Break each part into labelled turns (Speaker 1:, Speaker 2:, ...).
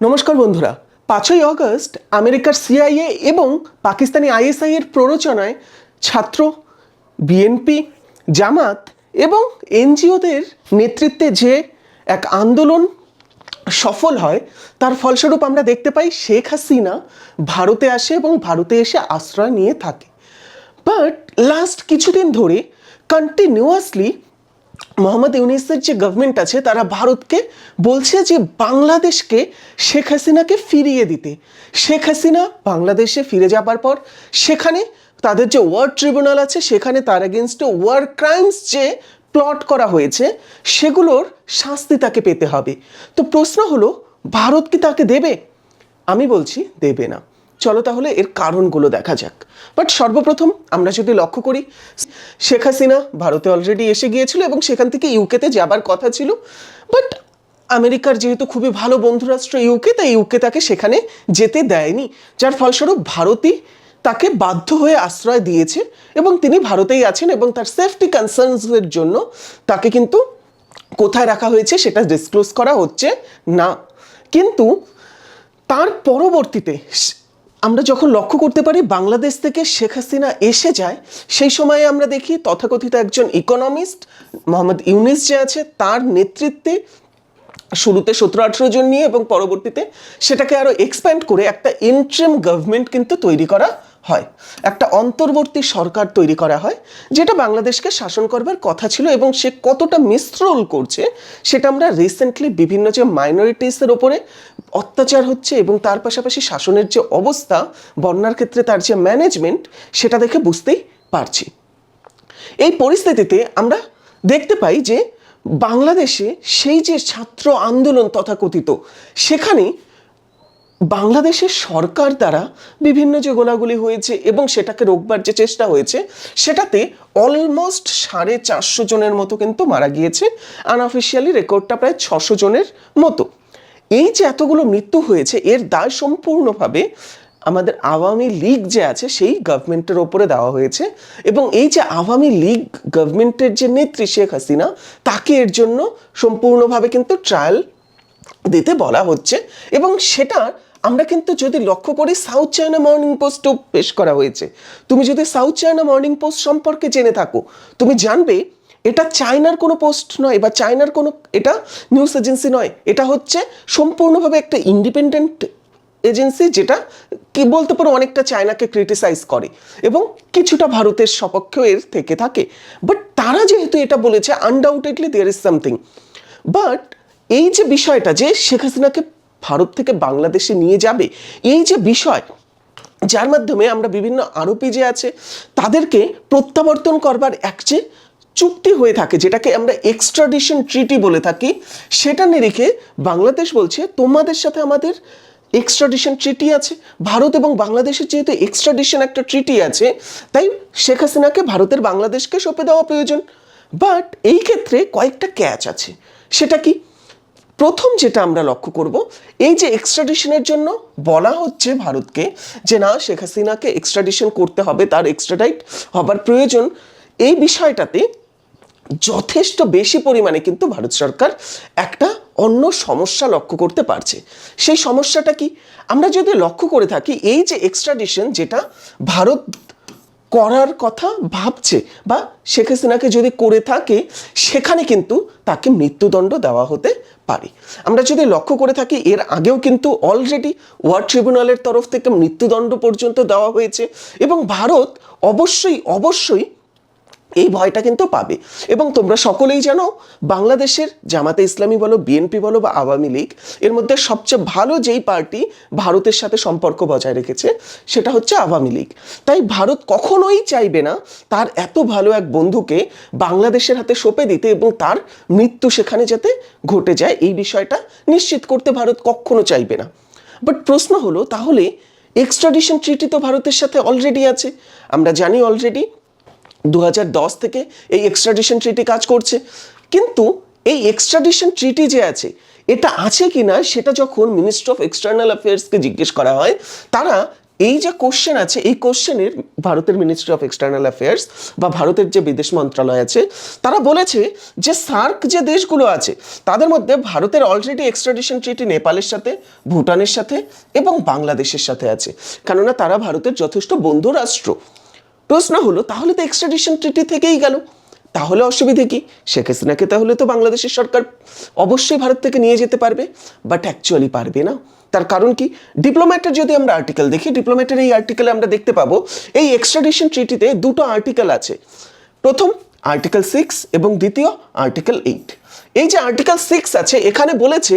Speaker 1: নমস্কার বন্ধুরা, 5ই অগস্ট আমেরিকার সিআইএ এবং পাকিস্তানি আইএসআই এর প্ররোচনায় ছাত্র, বিএনপি, জামাত এবং এনজিওদের নেতৃত্বে যে এক আন্দোলন সফল হয়, তার ফলস্বরূপ আমরা দেখতে পাই শেখ হাসিনা ভারতে আসে এবং ভারতে এসে আশ্রয় নিয়ে থাকে। বাট লাস্ট কিছুদিন ধরে কন্টিনিউয়াসলি মোহাম্মদ ইউনূসের যে গভর্নমেন্ট আছে তারা ভারতকে বলছে যে বাংলাদেশকে শেখ হাসিনাকে ফিরিয়ে দিতে। শেখ হাসিনা বাংলাদেশে ফিরে যাবার পর সেখানে তাদের যে ওয়ার ট্রিব্যুনাল আছে সেখানে তার এগেনস্টে ওয়ার ক্রাইমস যে প্লট করা হয়েছে সেগুলোর শাস্তি তাকে পেতে হবে। তো প্রশ্ন হলো, ভারত কি তাকে দেবে? আমি বলছি দেবে না। চলো তাহলে এর কারণগুলো দেখা যাক। বাট সর্বপ্রথম আমরা যদি লক্ষ্য করি, শেখ হাসিনা ভারতে অলরেডি এসে গিয়েছিল এবং সেখান থেকে ইউকেতে যাবার কথা ছিল। বাট আমেরিকার যেহেতু খুবই ভালো বন্ধুরাষ্ট্র ইউকে, তাই ইউকে তাকে সেখানে যেতে দেয়নি, যার ফলস্বরূপ ভারতই তাকে বাধ্য হয়ে আশ্রয় দিয়েছে এবং তিনি ভারতেই আছেন এবং তার সেফটি কনসার্নসের জন্য তাকে কিন্তু কোথায় রাখা হয়েছে সেটা ডিসক্লোজ করা হচ্ছে না। কিন্তু তার পরবর্তীতে আমরা যখন লক্ষ্য করতে পারি বাংলাদেশ থেকে শেখ হাসিনা এসে যায়, সেই সময়ে আমরা দেখি তথাকথিত একজন ইকোনমিস্ট মোহাম্মদ ইউনূস যে আছে তার নেতৃত্বে শুরুতে 17-18 জন নিয়ে এবং পরবর্তীতে সেটাকে আরও এক্সপ্যান্ড করে একটা ইন্টারিম গভর্নমেন্ট কিন্তু তৈরি করা হয়, একটা অন্তর্বর্তী সরকার তৈরি করা হয়, যেটা বাংলাদেশকে শাসন করবার কথা ছিল। এবং সে কতটা মিসরোল করছে সেটা আমরা রিসেন্টলি বিভিন্ন যে মাইনরিটিসের ওপরে অত্যাচার হচ্ছে এবং তার পাশাপাশি শাসনের যে অবস্থা, বন্যার ক্ষেত্রে তার যে ম্যানেজমেন্ট, সেটা দেখে বুঝতেই পারছি। এই পরিস্থিতিতে আমরা দেখতে পাই যে বাংলাদেশে সেই যে ছাত্র আন্দোলন তথাকথিত, সেখানে বাংলাদেশের সরকার দ্বারা বিভিন্ন যে গোলাগুলি হয়েছে এবং সেটাকে রোকবার যে চেষ্টা হয়েছে, সেটাতে অলমোস্ট 450 জনের মতো কিন্তু মারা গিয়েছে। আনঅফিসিয়ালি রেকর্ডটা প্রায় 600 জনের মতো। এই যে এতগুলো মৃত্যু হয়েছে, এর দায় সম্পূর্ণভাবে আমাদের আওয়ামী লীগ যে আছে সেই গভর্নমেন্টের ওপরে দেওয়া হয়েছে। এবং এই যে আওয়ামী লীগ গভর্নমেন্টের যে নেত্রী শেখ হাসিনা, তাকে এর জন্য সম্পূর্ণভাবে কিন্তু ট্রায়াল দিতে বলা হচ্ছে। এবং সেটা আমরা কিন্তু যদি লক্ষ্য করি, সাউথ চায়না মর্নিং পোস্টও পেশ করা হয়েছে। তুমি যদি সাউথ চায়না মর্নিং পোস্ট সম্পর্কে জেনে থাকো, তুমি জানবে এটা চায়নার কোনো পোস্ট নয় বা চায়নার কোনো এটা নিউজ এজেন্সি নয়, এটা হচ্ছে সম্পূর্ণভাবে একটা ইন্ডিপেন্ডেন্ট এজেন্সি, যেটা কি বলতে পারো অনেকটা চায়নাকে ক্রিটিসাইজ করে এবং কিছুটা ভারতের সপক্ষেও এর থেকে থাকে। বাট তারা যেহেতু এটা বলেছে, undoubtedly there is something. But এই যে বিষয়টা যে শেখ হাসিনাকে ভারত থেকে বাংলাদেশে নিয়ে যাবে, এই যে বিষয় যার মাধ্যমে আমরা বিভিন্ন আরোপি যে আছে তাদেরকে প্রত্যাবর্তন করবার এক যে চুক্তি হয়ে থাকে, যেটাকে আমরা এক্সট্রাডিশন ট্রিটি বলে থাকি, সেটা নিরিখে বাংলাদেশ বলছে তোমাদের সাথে আমাদের এক্সট্রাডিশন ট্রিটি আছে। ভারত এবং বাংলাদেশের যেহেতু এক্সট্রাডিশন একটা ট্রিটি আছে, তাই শেখ হাসিনাকে ভারতের বাংলাদেশকে সঁপে দেওয়া প্রয়োজন। বাট এই ক্ষেত্রে কয়েকটা ক্যাচ আছে। সেটা কি? প্রথম যেটা আমরা লক্ষ্য করব, এই যে এক্সট্রাডিশনের জন্য বলা হচ্ছে ভারতকে যে না, শেখ হাসিনাকে এক্সট্রাডিশন করতে হবে, তার এক্সট্রাডাইট হবার প্রয়োজন, এই বিষয়টাতে যথেষ্ট বেশি পরিমাণে কিন্তু ভারত সরকার একটা অন্য সমস্যা লক্ষ্য করতে পারছে। সেই সমস্যাটা কি? আমরা যদি লক্ষ্য করে থাকি, এই যে এক্সট্রাডিশন যেটা ভারত করার কথা ভাবছে বা শেখ হাসিনাকে যদি করে থাকে, সেখানে কিন্তু তাকে মৃত্যুদণ্ড দেওয়া হতে পারে। আমরা যদি লক্ষ্য করে থাকি, এর আগেও কিন্তু অলরেডি ওয়ার ট্রিব্যুনালের তরফ থেকে মৃত্যুদণ্ড পর্যন্ত দেওয়া হয়েছে এবং ভারত অবশ্যই এই ভয়টা কিন্তু পাবে। এবং তোমরা সকলেই জানো, বাংলাদেশের জামাতে ইসলামী বলো, বিএনপি বলো বা আওয়ামী লীগ, এর মধ্যে সবচেয়ে ভালো যেই পার্টি ভারতের সাথে সম্পর্ক বজায় রেখেছে সেটা হচ্ছে আওয়ামী লীগ। তাই ভারত কখনোই চাইবে না তার এত ভালো এক বন্ধুকে বাংলাদেশের হাতে সঁপে দিতে এবং তার মৃত্যু সেখানে যাতে ঘটে যায়, এই বিষয়টা নিশ্চিত করতে ভারত কখনো চাইবে না। বাট প্রশ্ন হলো, তাহলে এক্সট্রাডিশন ট্রিটি তো ভারতের সাথে অলরেডি আছে। আমরা জানি অলরেডি 2010 থেকে এই এক্সট্রাডিশন ট্রিটি কাজ করছে। কিন্তু এই এক্সট্রাডিশন ট্রিটি যে আছে, এটা আছে কি না সেটা যখন মিনিস্ট্রি অফ এক্সটার্নাল অ্যাফেয়ার্সকে জিজ্ঞেস করা হয়, তারা এই যে কোশ্চেন আছে, এই কোশ্চেনের ভারতের মিনিস্ট্রি অফ এক্সটার্নাল অ্যাফেয়ার্স বা ভারতের যে বিদেশ মন্ত্রণালয় আছে তারা বলেছে যে সার্ক যে দেশগুলো আছে তাদের মধ্যে ভারতের অলরেডি এক্সট্রাডিশন ট্রিটি নেপালের সাথে, ভুটানের সাথে এবং বাংলাদেশের সাথে আছে, কেননা তারা ভারতের যথেষ্ট বন্ধু রাষ্ট্র। প্রশ্ন হলো তাহলে তো এক্সট্রাডিশন ট্রিটি থেকেই গেল, তাহলে অসুবিধে কি? শেখ হাসিনাকে তাহলে তো বাংলাদেশের সরকার অবশ্যই ভারত থেকে নিয়ে যেতে পারবে, বাট অ্যাকচুয়ালি পারবে না। তার কারণ কি? ডিপ্লোম্যাটের যদি আমরা আর্টিকেল দেখি, ডিপ্লোম্যাটের এই আর্টিকেলে আমরা দেখতে পাবো এই এক্সট্রাডিশন ট্রিটিতে দুটো আর্টিকেল আছে। প্রথম আর্টিকেল 6 এবং দ্বিতীয় আর্টিকেল 8। এই যে আর্টিকেল 6 আছে এখানে বলেছে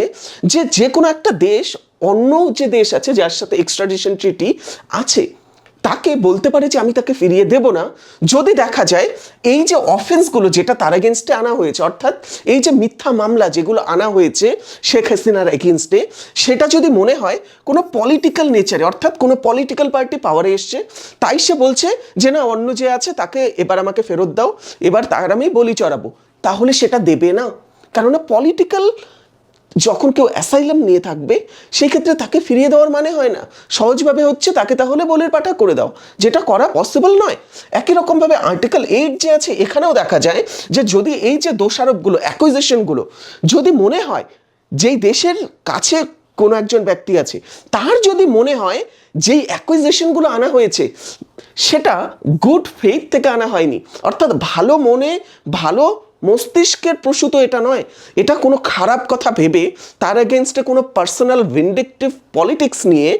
Speaker 1: যে যে কোনো একটা দেশ অন্য যে দেশ আছে যার সাথে এক্সট্রাডিশন ট্রিটি আছে তাকে বলতে পারে যে আমি তাকে ফিরিয়ে দেব না যদি দেখা যায় এই যে অফেন্সগুলো যেটা তার এগেনস্টে আনা হয়েছে, অর্থাৎ এই যে মিথ্যা মামলা যেগুলো আনা হয়েছে শেখ হাসিনার এগেনস্টে, সেটা যদি মনে হয় কোনো পলিটিক্যাল নেচারে, অর্থাৎ কোনো পলিটিক্যাল পার্টি পাওয়ারে এসছে তাই সে বলছে যে না অন্য যে আছে তাকে এবার আমাকে ফেরত দাও, এবার তার আমি বলি চড়াবো, তাহলে সেটা দেবে না। কেননা পলিটিক্যাল যখন কেউ অ্যাসাইলাম নিয়ে থাকবে সেই ক্ষেত্রে তাকে ফিরিয়ে দেওয়ার মানে হয় না, সহজভাবে হচ্ছে তাকে তাহলে বলের পাঠা করে দাও, যেটা করা পসিবল নয়। একই রকমভাবে আর্টিকেল 8 যে আছে এখানেও দেখা যায় যে যদি এই যে দোষারোপগুলো, অ্যাকুইজিশনগুলো যদি মনে হয় যেই দেশের কাছে কোনো একজন ব্যক্তি আছে তার যদি মনে হয় যেই অ্যাকুইজিশনগুলো আনা হয়েছে সেটা গুড ফেথ থেকে আনা হয়নি, অর্থাৎ ভালো মনে ভালো মস্তিষ্কের প্রসূত এটা নয়, এটা কোনো খারাপ কথা ভেবে তার এগেনস্টে কোনো পার্সোনাল ভিন্ডিকটিভ পলিটিক্স নিয়ে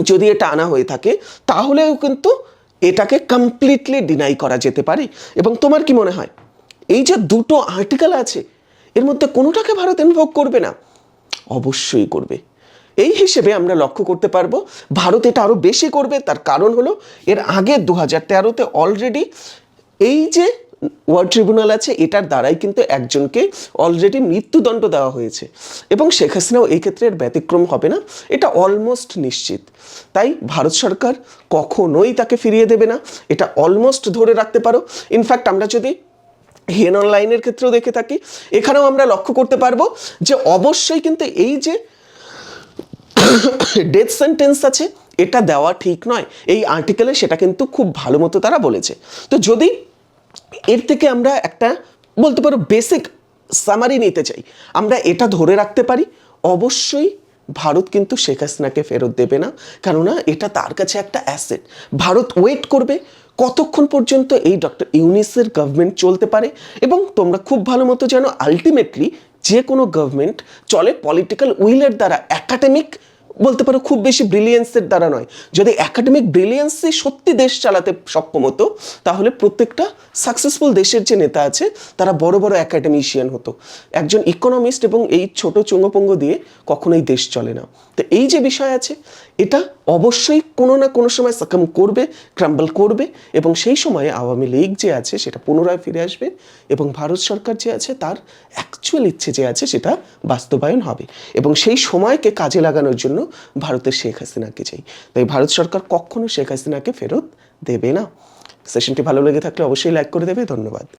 Speaker 1: যদি এটা আনা হয়ে থাকে তাহলেও কিন্তু এটাকে কমপ্লিটলি ডিনাই করা যেতে পারে। এবং তোমার কি মনে হয় এই যে দুটো আর্টিকেল আছে এর মধ্যে কোনোটাকে ভারত ইনভোক করবে না? অবশ্যই করবে। এই হিসেবে আমরা লক্ষ্য করতে পারবো ভারত এটা আরও বেশি করবে। তার কারণ হলো এর আগে 2013-তে অলরেডি এই যে ওয়ার্ল্ড ট্রিব্যুনাল আছে এটার দ্বারাই কিন্তু একজনকে অলরেডি মৃত্যুদণ্ড দেওয়া হয়েছে এবং শেখ হাসিনাও এই ক্ষেত্রে এর ব্যতিক্রম হবে না, এটা অলমোস্ট নিশ্চিত। তাই ভারত সরকার কখনোই তাকে ফিরিয়ে দেবে না, এটা অলমোস্ট ধরে রাখতে পারো। ইনফ্যাক্ট আমরা যদি হেন অনলাইনের ক্ষেত্রেও দেখে থাকি এখানেও আমরা লক্ষ্য করতে পারবো যে অবশ্যই কিন্তু এই যে ডেথ সেন্টেন্স আছে এটা দেওয়া ঠিক নয়, এই আর্টিকেলে সেটা কিন্তু খুব ভালো মতো তারা বলেছে। তো যদি এর থেকে আমরা একটা বলতে পারো বেসিক সামারি নিতে চাই, আমরা এটা ধরে রাখতে পারি অবশ্যই ভারত কিন্তু শেখ হাসিনাকে ফেরত দেবে না, কেননা এটা তার কাছে একটা অ্যাসেট। ভারত ওয়েট করবে কতক্ষণ পর্যন্ত এই ডক্টর ইউনিসের গভর্নমেন্ট চলতে পারে। এবং তোমরা খুব ভালো মতো জানো আলটিমেটলি যে কোনো গভর্নমেন্ট চলে পলিটিক্যাল উইলের দ্বারা, একাডেমিক বলতে পারো খুব বেশি ব্রিলিয়েন্সের দ্বারা নয়। যদি একাডেমিক ব্রিলিয়েন্সে সত্যি দেশ চালাতে সক্ষম হতো তাহলে প্রত্যেকটা সাকসেসফুল দেশের যে নেতা আছে তারা বড় বড় একাডেমিশিয়ান হতো। একজন ইকোনমিস্ট এবং এই ছোট চুঙ্গপঙ্গ দিয়ে কখনোই দেশ চলে না। তো এই যে বিষয় আছে এটা অবশ্যই কোনো না কোনো সময় সাকাম করবে, ক্রাম্বল করবে এবং সেই সময়ে আওয়ামী লীগ যে আছে সেটা পুনরায় ফিরে আসবে এবং ভারত সরকার যে আছে তার অ্যাকচুয়াল ইচ্ছে যে আছে সেটা বাস্তবায়ন হবে। এবং সেই সময়কে কাজে লাগানোর জন্য ভারতের শেখ হাসিনাকে চাই। তাই ভারত সরকার কখনো শেখ হাসিনাকে ফেরত দেবে না। সেশনটি ভালো লেগে থাকলে অবশ্যই লাইক করে দেবে। ধন্যবাদ।